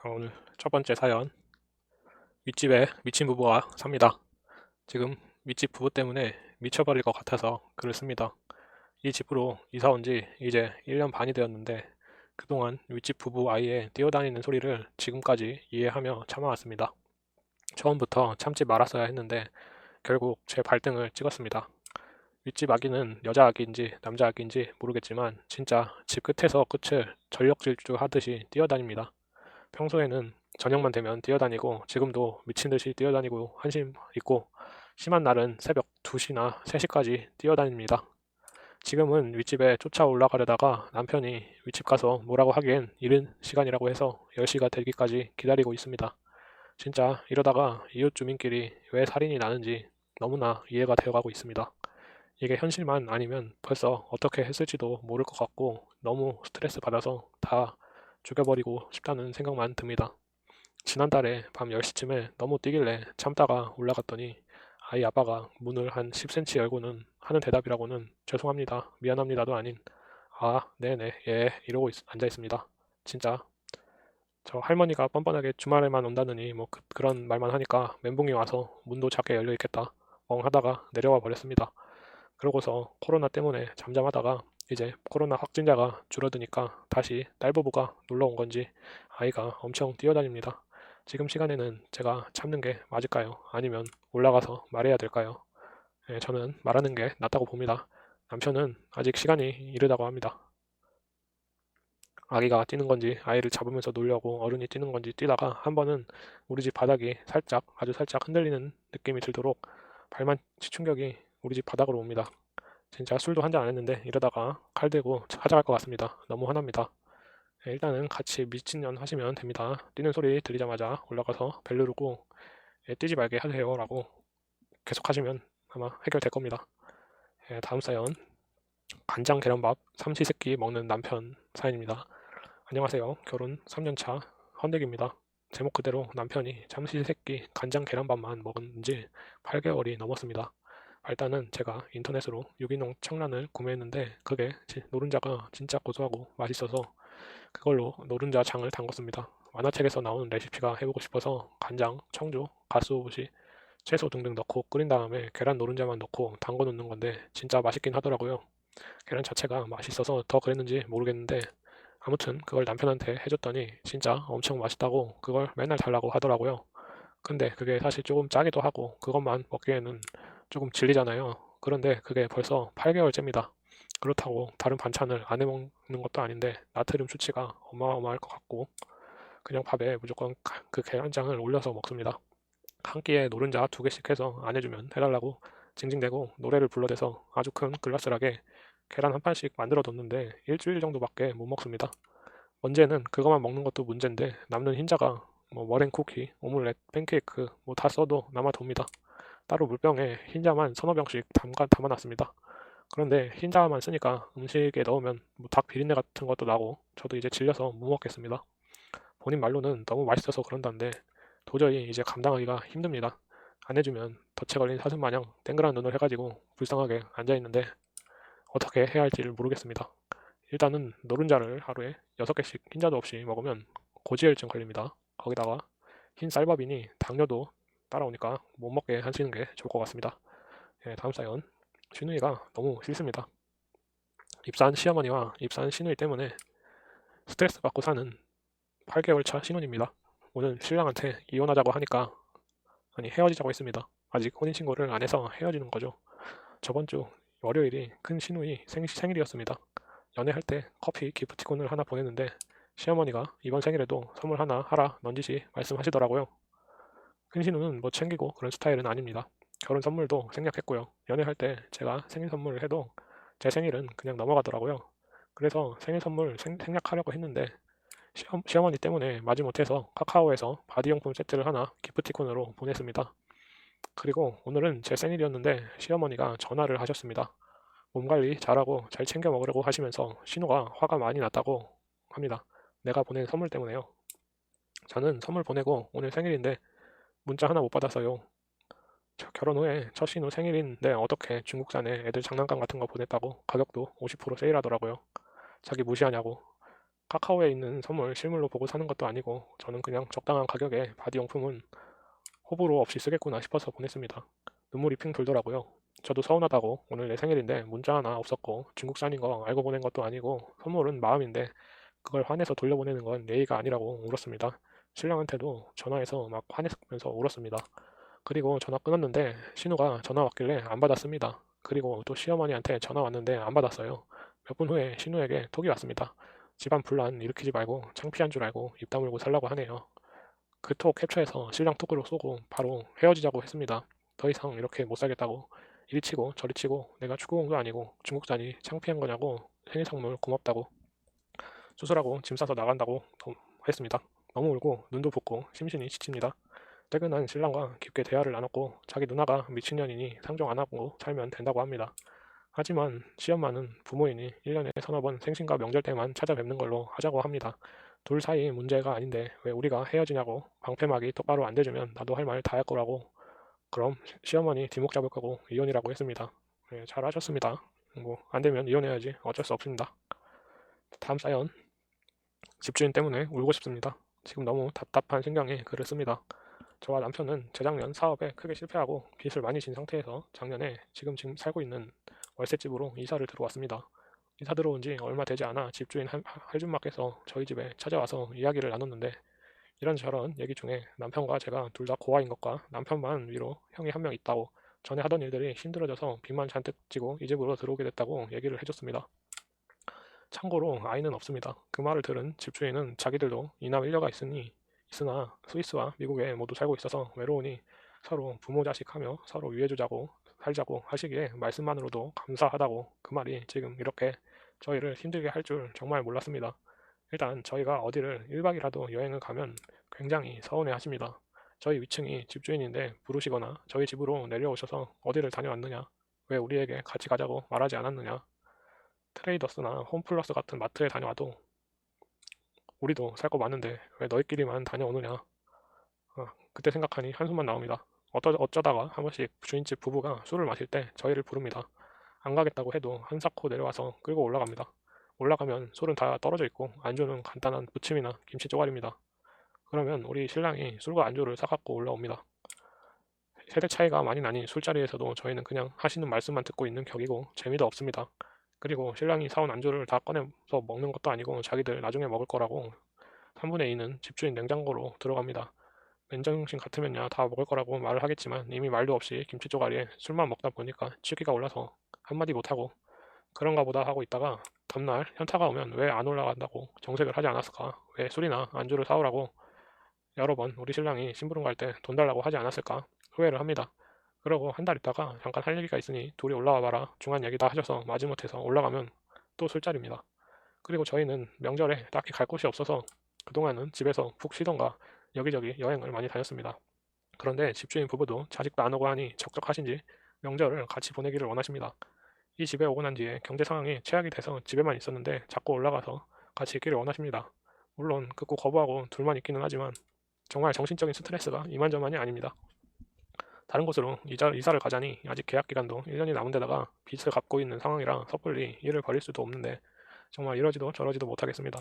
오늘 첫 번째 사연. 윗집에 미친 부부가 삽니다. 지금 윗집 부부 때문에 미쳐버릴 것 같아서 글을 씁니다. 이 집으로 이사 온 지 이제 1년 반이 되었는데 그동안 윗집 부부 아이의 뛰어다니는 소리를 지금까지 이해하며 참아왔습니다. 처음부터 참지 말았어야 했는데 결국 제 발등을 찍었습니다. 윗집 아기는 여자 아기인지 남자 아기인지 모르겠지만 진짜 집 끝에서 끝을 전력 질주하듯이 뛰어다닙니다. 평소에는 저녁만 되면 뛰어다니고 지금도 미친 듯이 뛰어다니고 한심 있고 심한 날은 새벽 2시나 3시까지 뛰어다닙니다. 지금은 윗집에 쫓아 올라가려다가 남편이 윗집 가서 뭐라고 하기엔 이른 시간이라고 해서 10시가 되기까지 기다리고 있습니다. 진짜 이러다가 이웃 주민끼리 왜 살인이 나는지 너무나 이해가 되어가고 있습니다. 이게 현실만 아니면 벌써 어떻게 했을지도 모를 것 같고 너무 스트레스 받아서 다 죽여버리고 싶다는 생각만 듭니다. 지난달에 밤 10시쯤에 너무 뛰길래 참다가 올라갔더니 아이 아빠가 문을 한 10cm 열고는 하는 대답이라고는 죄송합니다, 미안합니다도 아닌 아, 네네, 예, 이러고 앉아 있습니다. 진짜 저 할머니가 뻔뻔하게 주말에만 온다느니 뭐 그런 말만 하니까 멘붕이 와서 문도 작게 열려 있겠다 멍 하다가 내려와 버렸습니다. 그러고서 코로나 때문에 잠잠하다가 이제 코로나 확진자가 줄어드니까 다시 딸부부가 놀러 온 건지 아이가 엄청 뛰어다닙니다. 지금 시간에는 제가 참는 게 맞을까요? 아니면 올라가서 말해야 될까요? 예, 저는 말하는 게 낫다고 봅니다. 남편은 아직 시간이 이르다고 합니다. 아기가 뛰는 건지 아이를 잡으면서 놀려고 어른이 뛰는 건지 뛰다가 한 번은 우리 집 바닥이 살짝 아주 살짝 흔들리는 느낌이 들도록 발만 충격이 우리 집 바닥으로 옵니다. 진짜 술도 한잔 안 했는데 이러다가 칼 들고 찾아갈 것 같습니다. 너무 화납니다. 네, 일단은 같이 미친년 하시면 됩니다. 뛰는 소리 들리자마자 올라가서 벨 누르고 뛰지 말게 하세요 라고 계속 하시면 아마 해결될 겁니다. 다음 사연. 간장 계란밥 삼시세끼 먹는 남편 사연입니다. 안녕하세요. 결혼 3년차 헌댁입니다. 제목 그대로 남편이 삼시세끼 간장 계란밥만 먹은 지 8개월이 넘었습니다. 일단은 제가 인터넷으로 유기농 청란을 구매했는데 그게 노른자가 진짜 고소하고 맛있어서 그걸로 노른자 장을 담궜습니다. 만화책에서 나오는 레시피가 해보고 싶어서 간장, 청주, 가스오부시, 채소 등등 넣고 끓인 다음에 계란 노른자만 넣고 담궈 놓는 건데 진짜 맛있긴 하더라고요. 계란 자체가 맛있어서 더 그랬는지 모르겠는데 아무튼 그걸 남편한테 해줬더니 진짜 엄청 맛있다고 그걸 맨날 달라고 하더라고요. 근데 그게 사실 조금 짜기도 하고 그것만 먹기에는 조금 질리잖아요. 그런데 그게 벌써 8개월째입니다. 그렇다고 다른 반찬을 안 해먹는 것도 아닌데 나트륨 수치가 어마어마할 것 같고 그냥 밥에 무조건 그 계란장을 올려서 먹습니다. 한 끼에 노른자 2개씩 해서 안 해주면 해달라고 징징대고 노래를 불러대서 아주 큰 글라스락에 계란 한 판씩 만들어 뒀는데 일주일 정도밖에 못 먹습니다. 문제는 그것만 먹는 것도 문제인데 남는 흰자가 뭐 머랭 쿠키, 오믈렛, 팬케이크 뭐 다 써도 남아돕니다. 따로 물병에 흰자만 서너 병씩 담아놨습니다. 그런데 흰자만 쓰니까 음식에 넣으면 뭐 닭 비린내 같은 것도 나고 저도 이제 질려서 못 먹겠습니다. 본인 말로는 너무 맛있어서 그런다는데 도저히 이제 감당하기가 힘듭니다. 안 해주면 덫에 걸린 사슴 마냥 땡그란 눈을 해가지고 불쌍하게 앉아있는데 어떻게 해야 할지를 모르겠습니다. 일단은 노른자를 하루에 6개씩 흰자도 없이 먹으면 고지혈증 걸립니다. 거기다가 흰 쌀밥이니 당뇨도 따라오니까 못 먹게 하시는 게 좋을 것 같습니다. 다음 사연. 신우이가 너무 싫습니다. 입사한 시어머니와 입사한 신우이 때문에 스트레스 받고 사는 8개월 차 신혼입니다. 오늘 신랑한테 이혼하자고 하니까 아니 헤어지자고 했습니다. 아직 혼인신고를 안 해서 헤어지는 거죠. 저번 주 월요일이 큰 신우이 생일이었습니다. 연애할 때 커피 기프티콘을 하나 보냈는데 시어머니가 이번 생일에도 선물 하나 하라 넌지시 말씀하시더라고요. 큰 신우는 뭐 챙기고 그런 스타일은 아닙니다. 결혼 선물도 생략했고요. 연애할 때 제가 생일 선물을 해도 제 생일은 그냥 넘어가더라고요. 그래서 생일 선물 생략하려고 했는데 시어머니 때문에 마지못해서 카카오에서 바디용품 세트를 하나 기프티콘으로 보냈습니다. 그리고 오늘은 제 생일이었는데 시어머니가 전화를 하셨습니다. 몸 관리 잘하고 잘 챙겨 먹으려고 하시면서 신우가 화가 많이 났다고 합니다. 내가 보낸 선물 때문에요. 저는 선물 보내고 오늘 생일인데 문자 하나 못 받아서요. 저 결혼 후에 첫 신우 생일인데 어떻게 중국산에 애들 장난감 같은 거 보냈다고 가격도 50% 세일하더라고요. 자기 무시하냐고. 카카오에 있는 선물 실물로 보고 사는 것도 아니고 저는 그냥 적당한 가격에 바디용품은 호불호 없이 쓰겠구나 싶어서 보냈습니다. 눈물이 핑 돌더라고요. 저도 서운하다고 오늘 내 생일인데 문자 하나 없었고 중국산인 거 알고 보낸 것도 아니고 선물은 마음인데 그걸 화내서 돌려보내는 건 예의가 아니라고 울었습니다. 신랑한테도 전화해서 막 화내면서 울었습니다. 그리고 전화 끊었는데 신우가 전화 왔길래 안 받았습니다. 그리고 또 시어머니한테 전화 왔는데 안 받았어요. 몇 분 후에 신우에게 톡이 왔습니다. 집안 분란 일으키지 말고 창피한 줄 알고 입 다물고 살라고 하네요. 그 톡 캡처해서 신랑 톡으로 쏘고 바로 헤어지자고 했습니다. 더 이상 이렇게 못 살겠다고 이리 치고 저리 치고 내가 축구공도 아니고 중국산이 창피한 거냐고 생일 선물 고맙다고 수술하고 짐 싸서 나간다고 했습니다. 너무 울고 눈도 붓고 심신이 지칩니다. 퇴근한 신랑과 깊게 대화를 나눴고 자기 누나가 미친년이니 상종 안 하고 살면 된다고 합니다. 하지만 시엄마는 부모이니 1년에 서너 번 생신과 명절 때만 찾아뵙는 걸로 하자고 합니다. 둘 사이 문제가 아닌데 왜 우리가 헤어지냐고 방패막이 똑바로 안 대주면 나도 할 말 다 할 거라고 그럼 시어머니 뒷목 잡을 거고 이혼이라고 했습니다. 네, 잘하셨습니다. 뭐 안 되면 이혼해야지 어쩔 수 없습니다. 다음 사연 집주인 때문에 울고 싶습니다. 지금 너무 답답한 심경에 글을 씁니다. 저와 남편은 재작년 사업에 크게 실패하고 빚을 많이 진 상태에서 작년에 지금 살고 있는 월세집으로 이사를 들어왔습니다. 이사 들어온 지 얼마 되지 않아 집주인 할줌마께서 저희 집에 찾아와서 이야기를 나눴는데 이런저런 얘기 중에 남편과 제가 둘 다 고아인 것과 남편만 위로 형이 한 명 있다고 전에 하던 일들이 힘들어져서 빚만 잔뜩 지고 이 집으로 들어오게 됐다고 얘기를 해줬습니다. 참고로 아이는 없습니다. 그 말을 들은 집주인은 자기들도 이남 일녀가 있으나 스위스와 미국에 모두 살고 있어서 외로우니 서로 부모 자식하며 서로 위해주자고 살자고 하시기에 말씀만으로도 감사하다고 그 말이 지금 이렇게 저희를 힘들게 할 줄 정말 몰랐습니다. 일단 저희가 어디를 1박이라도 여행을 가면 굉장히 서운해 하십니다. 저희 위층이 집주인인데 부르시거나 저희 집으로 내려오셔서 어디를 다녀왔느냐, 왜 우리에게 같이 가자고 말하지 않았느냐, 트레이더스나 홈플러스 같은 마트에 다녀와도 우리도 살 거 많은데 왜 너희끼리만 다녀오느냐. 그때 생각하니 한숨만 나옵니다. 어쩌다가 한 번씩 주인집 부부가 술을 마실 때 저희를 부릅니다. 안 가겠다고 해도 한사코 내려와서 끌고 올라갑니다. 올라가면 술은 다 떨어져 있고 안주는 간단한 무침이나 김치 쪼가리입니다. 그러면 우리 신랑이 술과 안주를 사갖고 올라옵니다. 세대 차이가 많이 나니 술자리에서도 저희는 그냥 하시는 말씀만 듣고 있는 격이고 재미도 없습니다. 그리고 신랑이 사온 안주를 다 꺼내서 먹는 것도 아니고 자기들 나중에 먹을 거라고 3분의 2는 집주인 냉장고로 들어갑니다. 맨정신 같으면야 다 먹을 거라고 말을 하겠지만 이미 말도 없이 김치 쪼가리에 술만 먹다 보니까 취기가 올라서 한마디 못하고 그런가 보다 하고 있다가 다음날 현타가 오면 왜 안 올라간다고 정색을 하지 않았을까? 왜 술이나 안주를 사오라고 여러 번 우리 신랑이 심부름 갈 때 돈 달라고 하지 않았을까? 후회를 합니다. 그러고 한 달 있다가 잠깐 할 얘기가 있으니 둘이 올라와 봐라 중한 얘기 다 하셔서 마지못해서 올라가면 또 술자리입니다. 그리고 저희는 명절에 딱히 갈 곳이 없어서 그동안은 집에서 푹 쉬던가 여기저기 여행을 많이 다녔습니다. 그런데 집주인 부부도 자식도 안 오고 하니 적적하신지 명절을 같이 보내기를 원하십니다. 이 집에 오고 난 뒤에 경제 상황이 최악이 돼서 집에만 있었는데 자꾸 올라가서 같이 있기를 원하십니다. 물론 극구 거부하고 둘만 있기는 하지만 정말 정신적인 스트레스가 이만저만이 아닙니다. 다른 곳으로 이사를 가자니 아직 계약 기간도 1년이 남은 데다가 빚을 갚고 있는 상황이라 섣불리 일을 벌일 수도 없는데 정말 이러지도 저러지도 못하겠습니다.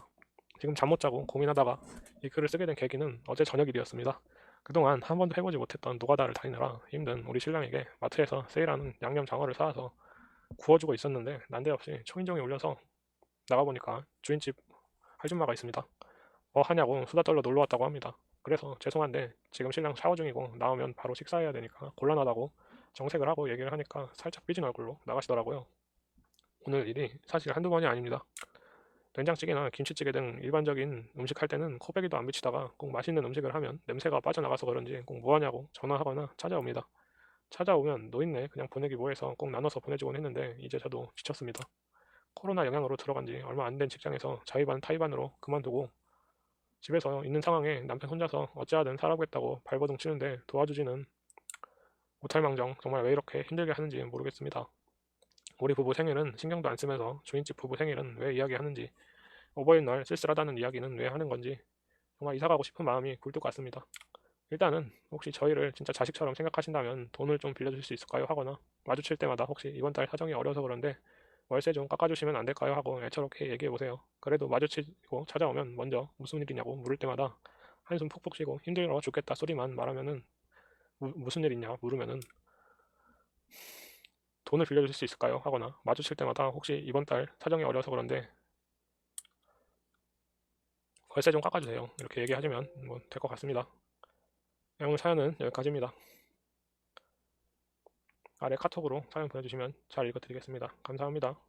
지금 잠 못 자고 고민하다가 이 글을 쓰게 된 계기는 어제 저녁 일이었습니다. 그동안 한 번도 해보지 못했던 노가다를 다니느라 힘든 우리 신랑에게 마트에서 세일하는 양념 장어를 사와서 구워주고 있었는데 난데없이 초인종이 울려서 나가보니까 주인집 할줌마가 있습니다. 뭐 하냐고 수다 떨러 놀러 왔다고 합니다. 그래서 죄송한데 지금 신랑 샤워 중이고 나오면 바로 식사해야 되니까 곤란하다고 정색을 하고 얘기를 하니까 살짝 삐진 얼굴로 나가시더라고요. 오늘 일이 사실 한두 번이 아닙니다. 된장찌개나 김치찌개 등 일반적인 음식 할 때는 코빼기도 안 비치다가 꼭 맛있는 음식을 하면 냄새가 빠져나가서 그런지 꼭 뭐하냐고 전화하거나 찾아옵니다. 찾아오면 노인네 그냥 보내기 뭐해서 꼭 나눠서 보내주곤 했는데 이제 저도 지쳤습니다. 코로나 영향으로 들어간 지 얼마 안 된 직장에서 자의반 타의반으로 그만두고 집에서 있는 상황에 남편 혼자서 어찌하든 살아보겠다고 발버둥 치는데 도와주지는 못할 망정 정말 왜 이렇게 힘들게 하는지 모르겠습니다. 우리 부부 생일은 신경도 안 쓰면서 주인집 부부 생일은 왜 이야기하는지 어버이날 쓸쓸하다는 이야기는 왜 하는 건지 정말 이사가고 싶은 마음이 굴뚝 같습니다. 일단은 혹시 저희를 진짜 자식처럼 생각하신다면 돈을 좀 빌려줄 수 있을까요? 하거나 마주칠 때마다 혹시 이번 달 사정이 어려서 그런데 월세 좀 깎아주시면 안 될까요? 하고 애처롭게 얘기해보세요. 그래도 마주치고 찾아오면 먼저 무슨 일이냐고 물을 때마다 한숨 푹푹 쉬고 힘들어 죽겠다 소리만 말하면은 무슨 일 있냐 물으면은 돈을 빌려줄 수 있을까요? 하거나 마주칠 때마다 혹시 이번 달 사정이 어려워서 그런데 월세 좀 깎아주세요. 이렇게 얘기하시면 뭐 될 것 같습니다. 네, 오늘 사연은 여기까지입니다. 아래 카톡으로 사연 보내주시면 잘 읽어드리겠습니다. 감사합니다.